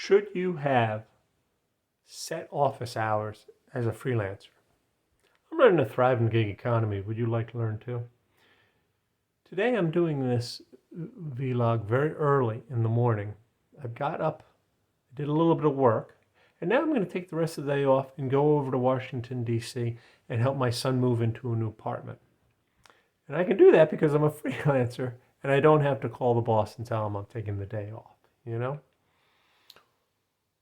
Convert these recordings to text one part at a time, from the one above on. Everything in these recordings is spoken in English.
Should you have set office hours as a freelancer? I'm running a thriving gig economy. Would you like to learn too? Today I'm doing this vlog very early in the morning. I've got up, did a little bit of work, and now I'm going to take the rest of the day off and go over to Washington, D.C. and help my son move into a new apartment. And I can do that because I'm a freelancer and I don't have to call the boss and tell him I'm taking the day off, you know?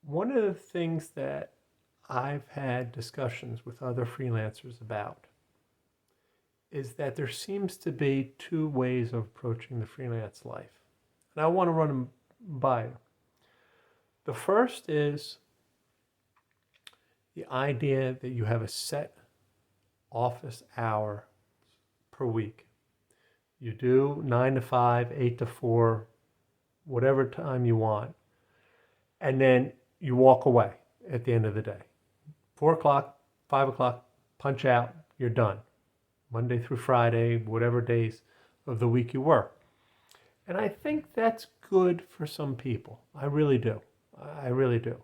One of the things that I've had discussions with other freelancers about is that there seems to be two ways of approaching the freelance life. And I want to run them by you. The first is the idea that you have a set office hour per week. You do 9 to 5, 8 to 4, whatever time you want. And then you walk away at the end of the day. 4 o'clock, 5 o'clock, punch out, you're done. Monday through Friday, whatever days of the week you work. And I think that's good for some people. I really do. I really do.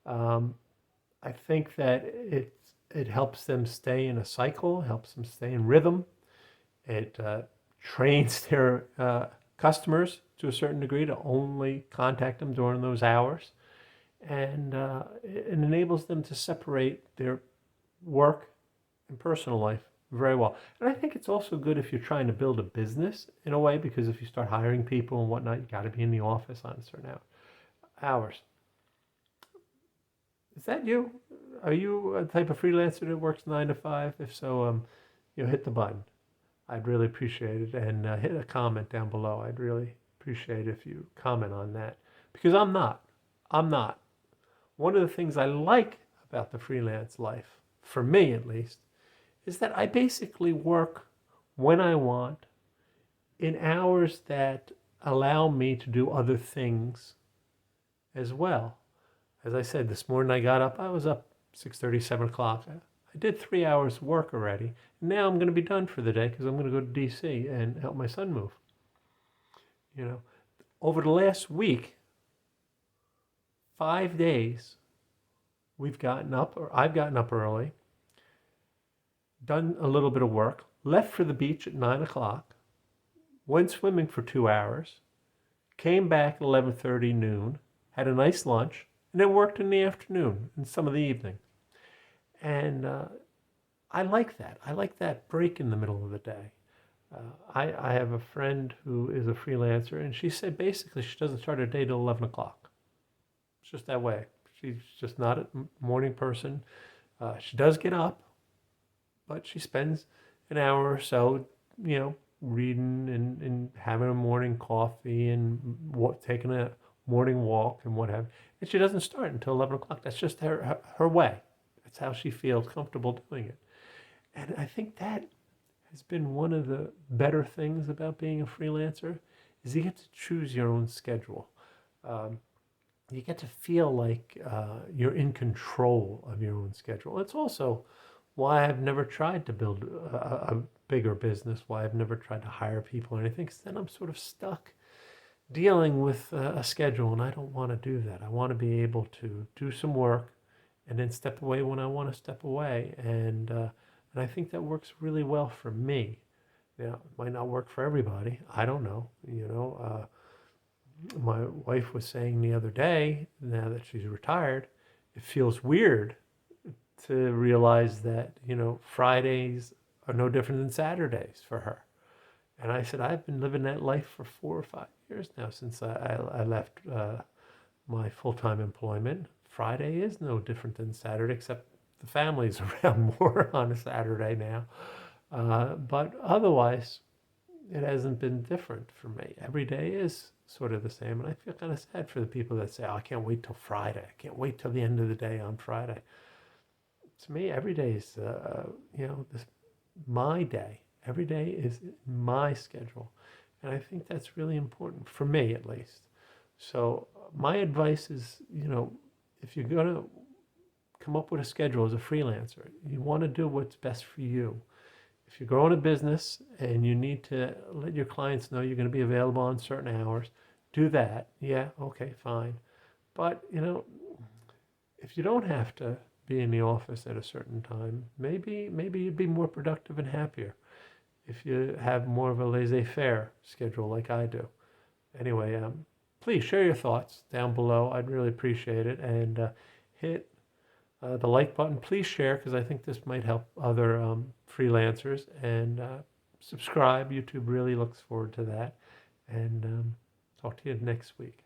I think that it helps them stay in a cycle, helps them stay in rhythm. It trains their customers to a certain degree to only contact them during those hours. And it enables them to separate their work and personal life very well. And I think it's also good if you're trying to build a business in a way, because if you start hiring people and whatnot, you got to be in the office on certain hours. Is that you? Are you a type of freelancer that works 9 to 5? If so, hit the button. I'd really appreciate it. And hit a comment down below. I'd really appreciate it if you comment on that. Because I'm not. One of the things I like about the freelance life, for me at least, is that I basically work when I want in hours that allow me to do other things as well. As I said, this morning I was up 6:30, 7 o'clock. I did 3 hours work already. And now I'm going to be done for the day because I'm going to go to D.C. and help my son move. Over the last week, 5 days, I've gotten up early, done a little bit of work, left for the beach at 9 o'clock, went swimming for 2 hours, came back at 11:30 noon, had a nice lunch, and then worked in the afternoon and some of the evening. And I like that. I like that break in the middle of the day. I have a friend who is a freelancer, and she said basically she doesn't start her day till 11 o'clock. It's just that way. She's just not a morning person. She does get up, but she spends an hour or so, reading and having a morning coffee and taking a morning walk and what have you. And she doesn't start until 11 o'clock. That's just her way. That's how she feels comfortable doing it. And I think that has been one of the better things about being a freelancer is you get to choose your own schedule. You get to feel like you're in control of your own schedule. It's also why I've never tried to build a bigger business, why I've never tried to hire people or anything, because then I'm sort of stuck dealing with a schedule, and I don't want to do that. I want to be able to do some work and then step away when I want to step away, and I think that works really well for me. Now, it might not work for everybody. I don't know. My wife was saying the other day, now that she's retired, it feels weird to realize that, Fridays are no different than Saturdays for her. And I said, I've been living that life for 4 or 5 years now since I left my full-time employment. Friday is no different than Saturday, except the family's around more on a Saturday now. But otherwise, it hasn't been different for me. Every day is sort of the same. And I feel kind of sad for the people that say, I can't wait till Friday. I can't wait till the end of the day on Friday. To me, every day is, my day. Every day is my schedule. And I think that's really important, for me at least. So my advice is, if you're going to come up with a schedule as a freelancer, you want to do what's best for you. If you're growing a business and you need to let your clients know you're going to be available on certain hours, do that. Yeah, okay, fine. But, if you don't have to be in the office at a certain time, maybe you'd be more productive and happier if you have more of a laissez-faire schedule like I do. Anyway, please share your thoughts down below. I'd really appreciate it. And hit the like button. Please share because I think this might help other freelancers. And subscribe. YouTube really looks forward to that. And talk to you next week.